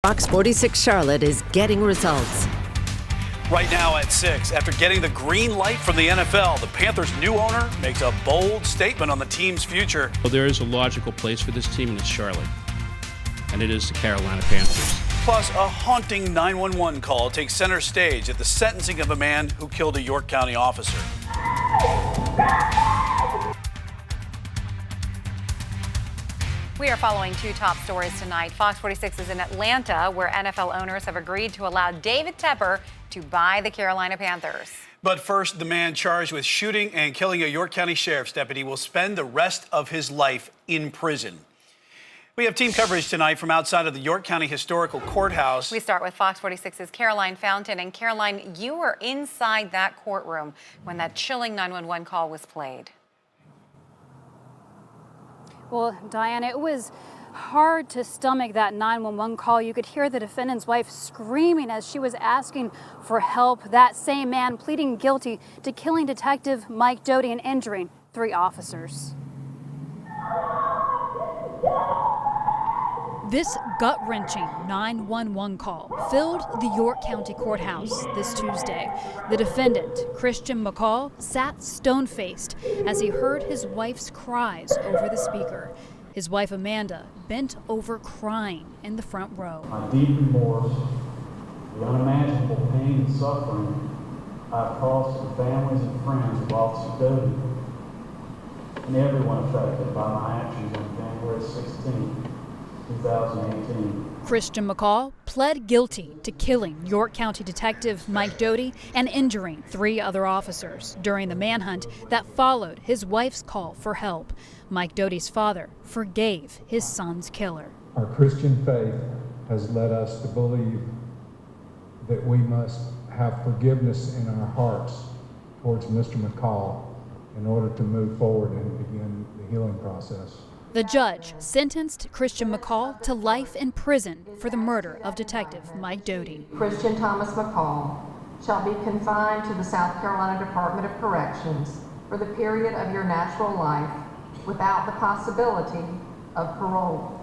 Fox 46 Charlotte is getting results. Right now at 6, after getting the green light from the NFL, the Panthers' new owner makes a bold statement on the team's future. Well, there is a logical place for this team, and it's Charlotte. And it is the Carolina Panthers. Plus, a haunting 911 call takes center stage at the sentencing of a man who killed a York County officer. We are following two top stories tonight. Fox 46 is in Atlanta, where NFL owners have agreed to allow David Tepper to buy the Carolina Panthers. But first, the man charged with shooting and killing a York County sheriff's deputy will spend the rest of his life in prison. We have team coverage tonight from outside of the York County Historical Courthouse. We start with Fox 46's Caroline Fountain. And Caroline, you were inside that courtroom when that chilling 911 call was played. Well, Diana, it was hard to stomach that 911 call. You could hear the defendant's wife screaming as she was asking for help. That same man pleading guilty to killing Detective Mike Doty and injuring 3 officers. This gut-wrenching 911 call filled the York County Courthouse this Tuesday. The defendant, Christian McCall, sat stone-faced as he heard his wife's cries over the speaker. His wife, Amanda, bent over crying in the front row. My deep remorse, the unimaginable pain and suffering I've caused to the families and friends of Officer Doty and everyone affected by my actions on January 16, 2018. Christian McCall pled guilty to killing York County Detective Mike Doty and injuring 3 other officers during the manhunt that followed his wife's call for help. Mike Doty's father forgave his son's killer. Our Christian faith has led us to believe that we must have forgiveness in our hearts towards Mr. McCall in order to move forward and begin the healing process. The judge sentenced Christian McCall to life in prison for the murder of Detective Mike Doty. Christian Thomas McCall shall be confined to the South Carolina Department of Corrections for the period of your natural life without the possibility of parole.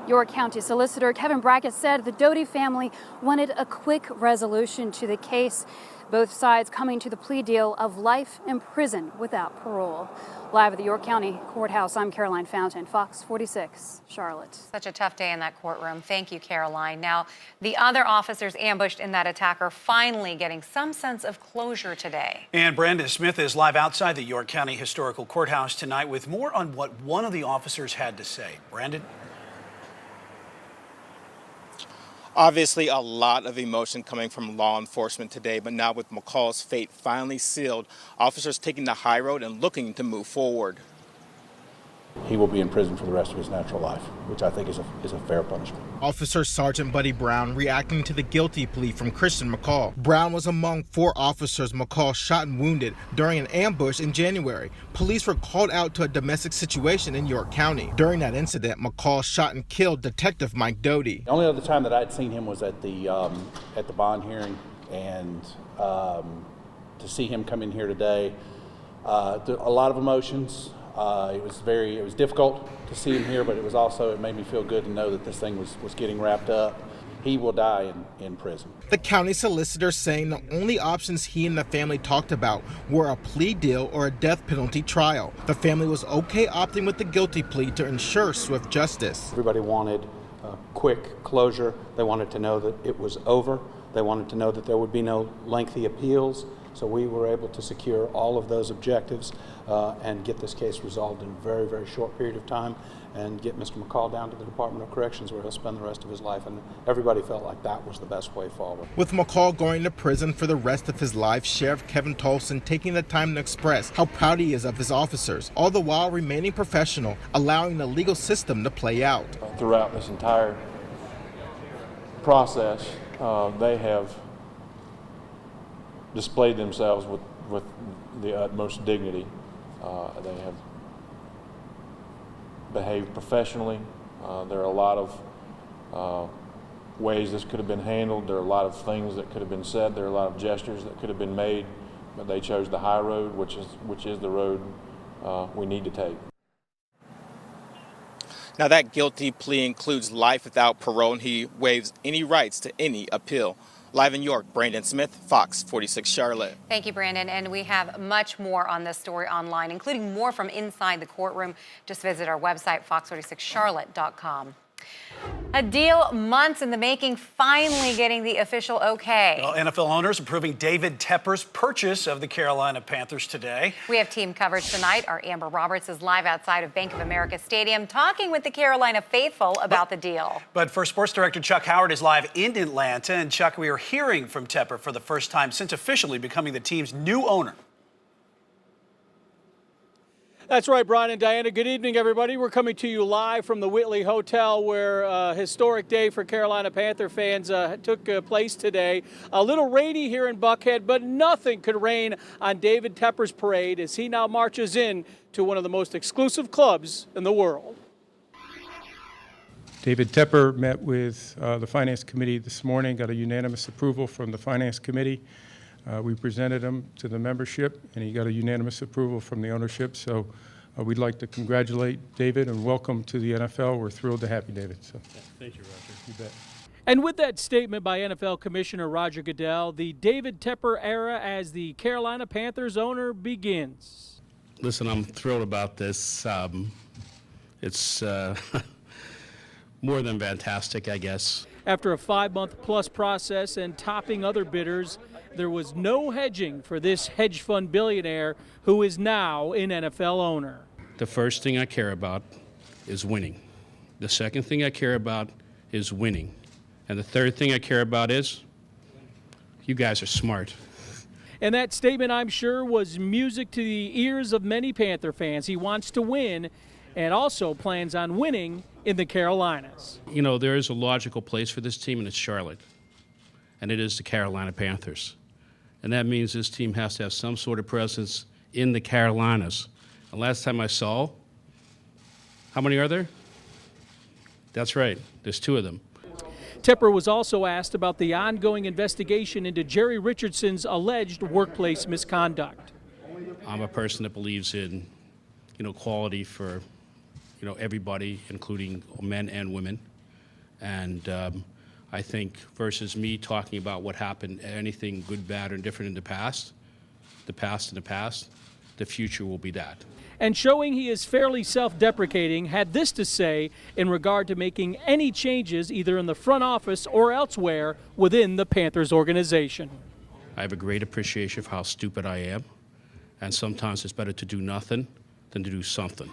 York County Solicitor Kevin Brackett said the Doty family wanted a quick resolution to the case, both sides coming to the plea deal of life in prison without parole. Live at the York County Courthouse, I'm Caroline Fountain, Fox 46, Charlotte. Such a tough day in that courtroom. Thank you, Caroline. Now, the other officers ambushed in that attack are finally getting some sense of closure today. And Brandon Smith is live outside the York County Historical Courthouse tonight with more on what one of the officers had to say. Brandon? Obviously, a lot of emotion coming from law enforcement today, but now with McCall's fate finally sealed, officers taking the high road and looking to move forward. He will be in prison for the rest of his natural life, which I think is a fair punishment. Officer Sergeant Buddy Brown reacting to the guilty plea from Christian McCall. Brown was among 4 officers McCall shot and wounded during an ambush in January. Police were called out to a domestic situation in York County. During that incident, McCall shot and killed Detective Mike Doty. The only other time that I'd seen him was at the bond hearing, and to see him come in here today, a lot of emotions. It was difficult to see him here, but it made me feel good to know that this thing was getting wrapped up. He will die in prison. The county solicitor saying the only options he and the family talked about were a plea deal or a death penalty trial. The family was okay opting with the guilty plea to ensure swift justice. Everybody wanted a quick closure. They wanted to know that it was over. They wanted to know that there would be no lengthy appeals. So we were able to secure all of those objectives and get this case resolved in a very, very short period of time and get Mr. McCall down to the Department of Corrections where he'll spend the rest of his life. And everybody felt like that was the best way forward. With McCall going to prison for the rest of his life, Sheriff Kevin Tolson taking the time to express how proud he is of his officers, all the while remaining professional, allowing the legal system to play out. Throughout this entire process, they have displayed themselves with the utmost dignity. They have behaved professionally. There are a lot of ways this could have been handled. There are a lot of things that could have been said. There are a lot of gestures that could have been made, but they chose the high road, which is the road we need to take. Now, that guilty plea includes life without parole, and he waives any rights to any appeal. Live in York, Brandon Smith, Fox 46 Charlotte. Thank you, Brandon. And we have much more on this story online, including more from inside the courtroom. Just visit our website, fox46charlotte.com. A deal months in the making, finally getting the official okay. Well, NFL owners approving David Tepper's purchase of the Carolina Panthers today. We have team coverage tonight. Our Amber Roberts is live outside of Bank of America Stadium talking with the Carolina faithful about the deal. But first, sports director Chuck Howard is live in Atlanta. And Chuck, we are hearing from Tepper for the first time since officially becoming the team's new owner. That's right, Brian and Diana. Good evening, everybody. We're coming to you live from the Whitley Hotel, where a historic day for Carolina Panther fans took place today. A little rainy here in Buckhead, but nothing could rain on David Tepper's parade as he now marches in to one of the most exclusive clubs in the world. David Tepper met with the Finance Committee this morning, got a unanimous approval from the Finance Committee. We presented him to the membership, and he got a unanimous approval from the ownership. So we'd like to congratulate David and welcome to the NFL. We're thrilled to have you, David. So, Thank you, Roger. you bet. And with that statement by NFL Commissioner Roger Goodell, the David Tepper era as the Carolina Panthers owner begins. Listen, I'm thrilled about this. It's more than fantastic, I guess. After a 5-month-plus process and topping other bidders, there was no hedging for this hedge fund billionaire who is now an NFL owner. The first thing I care about is winning. The second thing I care about is winning. And the third thing I care about is you guys are smart. And that statement, I'm sure, was music to the ears of many Panther fans. He wants to win and also plans on winning in the Carolinas. You know, there is a logical place for this team, and it's Charlotte. And it is the Carolina Panthers. And that means this team has to have some sort of presence in the Carolinas. And last time I saw, how many are there? That's right, there's 2 of them. Tepper was also asked about the ongoing investigation into Jerry Richardson's alleged workplace misconduct. I'm a person that believes in, quality for, everybody, including men and women. And I think versus me talking about what happened, anything good, bad, or indifferent in the past, the future will be that. And showing he is fairly self-deprecating, had this to say in regard to making any changes either in the front office or elsewhere within the Panthers organization. I have a great appreciation for how stupid I am, and sometimes it's better to do nothing than to do something.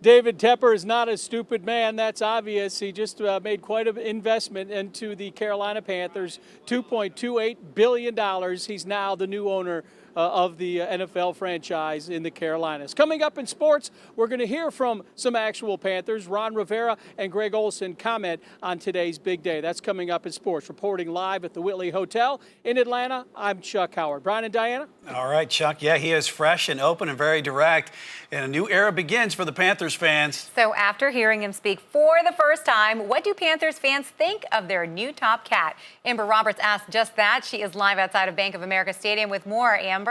David Tepper is not a stupid man, that's obvious. He just made quite an investment into the Carolina Panthers, $2.28 billion. He's now the new owner of the NFL franchise in the Carolinas. Coming up in sports, we're going to hear from some actual Panthers. Ron Rivera and Greg Olson comment on today's big day. That's coming up in sports. Reporting live at the Whitley Hotel in Atlanta, I'm Chuck Howard. Brian and Diana? All right, Chuck. Yeah, he is fresh and open and very direct. And a new era begins for the Panthers fans. So after hearing him speak for the first time, what do Panthers fans think of their new top cat? Amber Roberts asked just that. She is live outside of Bank of America Stadium with more. Amber?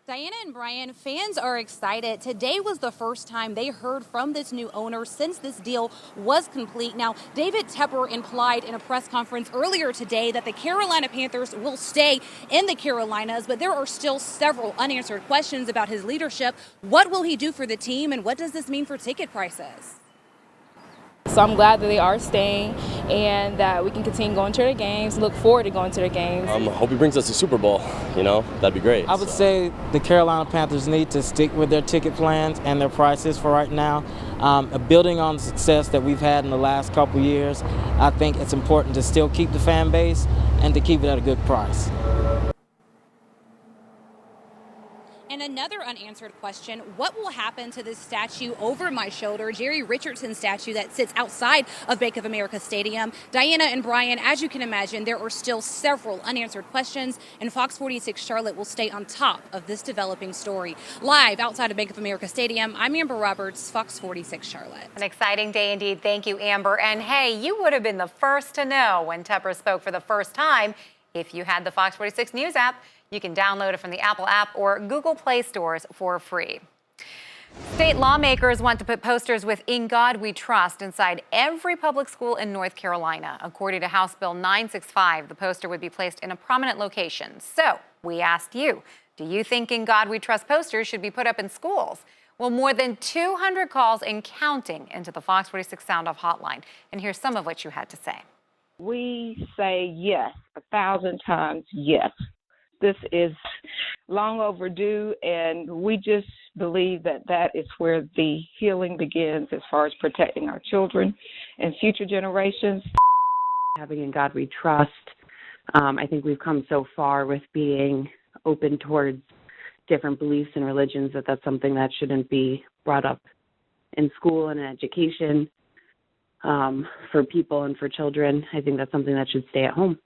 Diana and Brian, fans are excited. Today was the first time they heard from this new owner since this deal was complete. Now, David Tepper implied in a press conference earlier today that the Carolina Panthers will stay in the Carolinas, but there are still several unanswered questions about his leadership. What will he do for the team, and what does this mean for ticket prices? So I'm glad that they are staying and that we can continue going to their games, look forward to going to their games. I hope he brings us a Super Bowl, that'd be great. I would say the Carolina Panthers need to stick with their ticket plans and their prices for right now. Building on the success that we've had in the last couple years, I think it's important to still keep the fan base and to keep it at a good price. And another unanswered question, what will happen to this statue over my shoulder, Jerry Richardson statue that sits outside of Bank of America Stadium? Diana and Brian, as you can imagine, there are still several unanswered questions, and Fox 46 Charlotte will stay on top of this developing story. Live outside of Bank of America Stadium, I'm Amber Roberts, Fox 46 Charlotte. An exciting day indeed. Thank you, Amber. And hey, you would have been the first to know when Tepper spoke for the first time if you had the Fox 46 News app. You can download it from the Apple app or Google Play stores for free. State lawmakers want to put posters with "In God We Trust" inside every public school in North Carolina. According to House Bill 965, the poster would be placed in a prominent location. So we asked you, do you think "In God We Trust" posters should be put up in schools? Well, more than 200 calls and counting into the Fox 46 Sound Off hotline. And here's some of what you had to say. We say yes, 1,000 times yes. This is long overdue, and we just believe that that is where the healing begins as far as protecting our children and future generations. Having "In God We Trust," I think we've come so far with being open towards different beliefs and religions that that's something that shouldn't be brought up in school and in education for people and for children. I think that's something that should stay at home.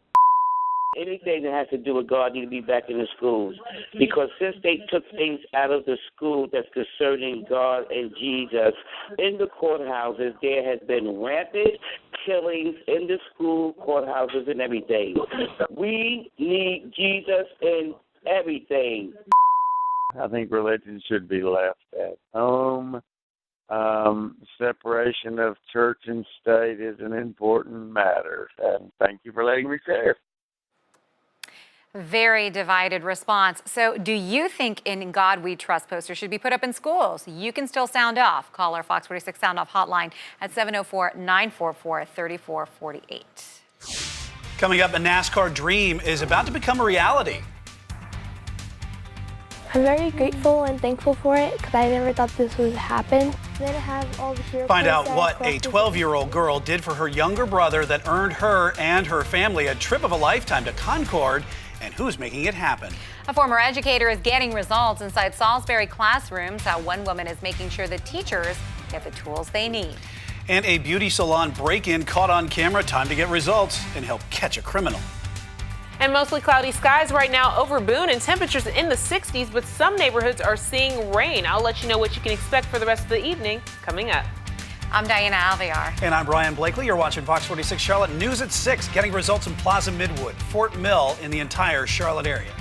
Anything that has to do with God need to be back in the schools, because since they took things out of the school that's concerning God and Jesus in the courthouses, there has been rampant killings in the school courthouses and everything. We need Jesus in everything. I think religion should be left at home. Separation of church and state is an important matter. And thank you for letting me share. Very divided response. So do you think "In God We Trust" posters should be put up in schools? You can still sound off. Call our Fox 46 Sound Off hotline at 704-944-3448. Coming up, a NASCAR dream is about to become a reality. I'm very grateful and thankful for it because I never thought this would happen. Then I have all the hero Find out points what that I a 12-year-old girl did for her younger brother that earned her and her family a trip of a lifetime to Concord, and who's making it happen. A former educator is getting results inside Salisbury classrooms. How one woman is making sure the teachers get the tools they need. And a beauty salon break-in caught on camera. Time to get results and help catch a criminal. And mostly cloudy skies right now over Boone, and temperatures in the 60s, but some neighborhoods are seeing rain. I'll let you know what you can expect for the rest of the evening coming up. I'm Diana Alvear. And I'm Brian Blakely. You're watching Fox 46 Charlotte. News at 6, getting results in Plaza Midwood, Fort Mill, in the entire Charlotte area.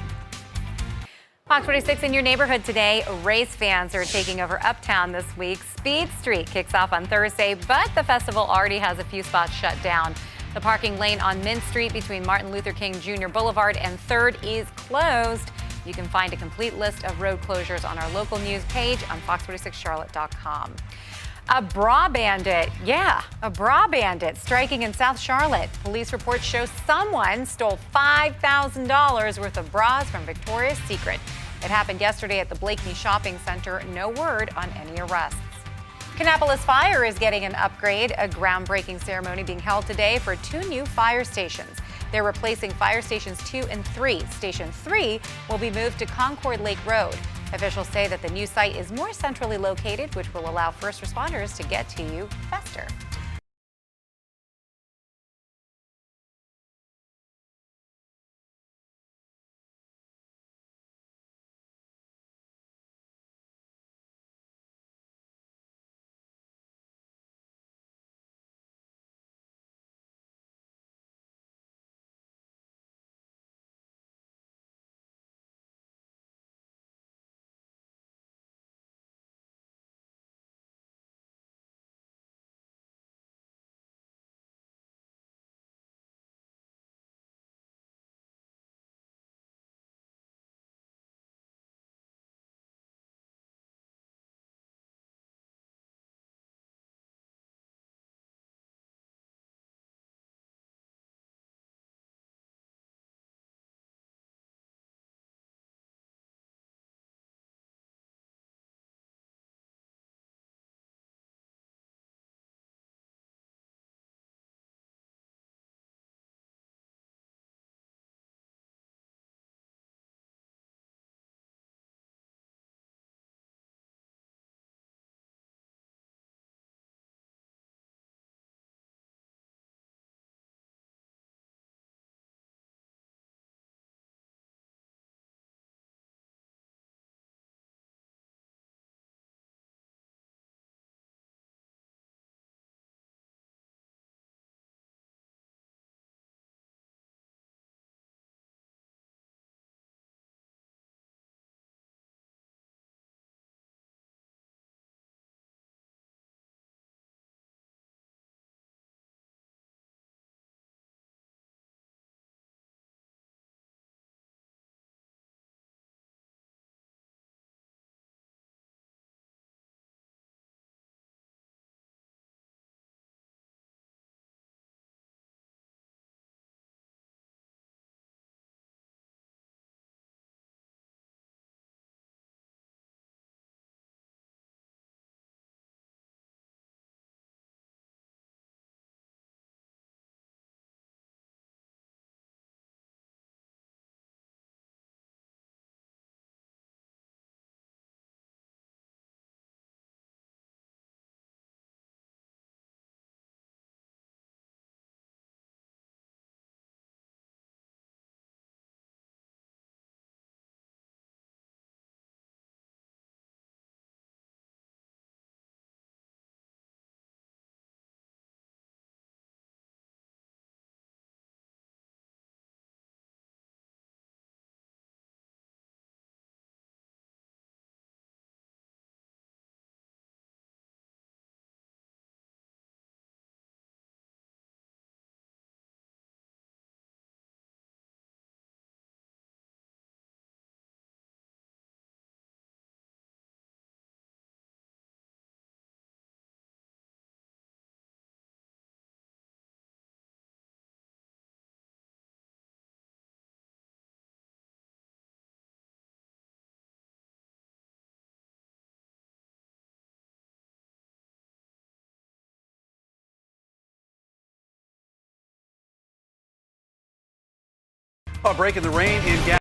Fox 46 in your neighborhood today. Race fans are taking over Uptown this week. Speed Street kicks off on Thursday, but the festival already has a few spots shut down. The parking lane on Mint Street between Martin Luther King Jr. Boulevard and 3rd is closed. You can find a complete list of road closures on our local news page on fox46charlotte.com. A bra bandit, a bra bandit striking in South Charlotte. Police reports show someone stole $5,000 worth of bras from Victoria's Secret. It happened yesterday at the Blakeney Shopping Center. No word on any arrests. Kannapolis Fire is getting an upgrade, a groundbreaking ceremony being held today for 2 new fire stations. They're replacing fire stations 2 and 3. Station 3 will be moved to Concord Lake Road. Officials say that the new site is more centrally located, which will allow first responders to get to you faster. Breaking the rain in Gal.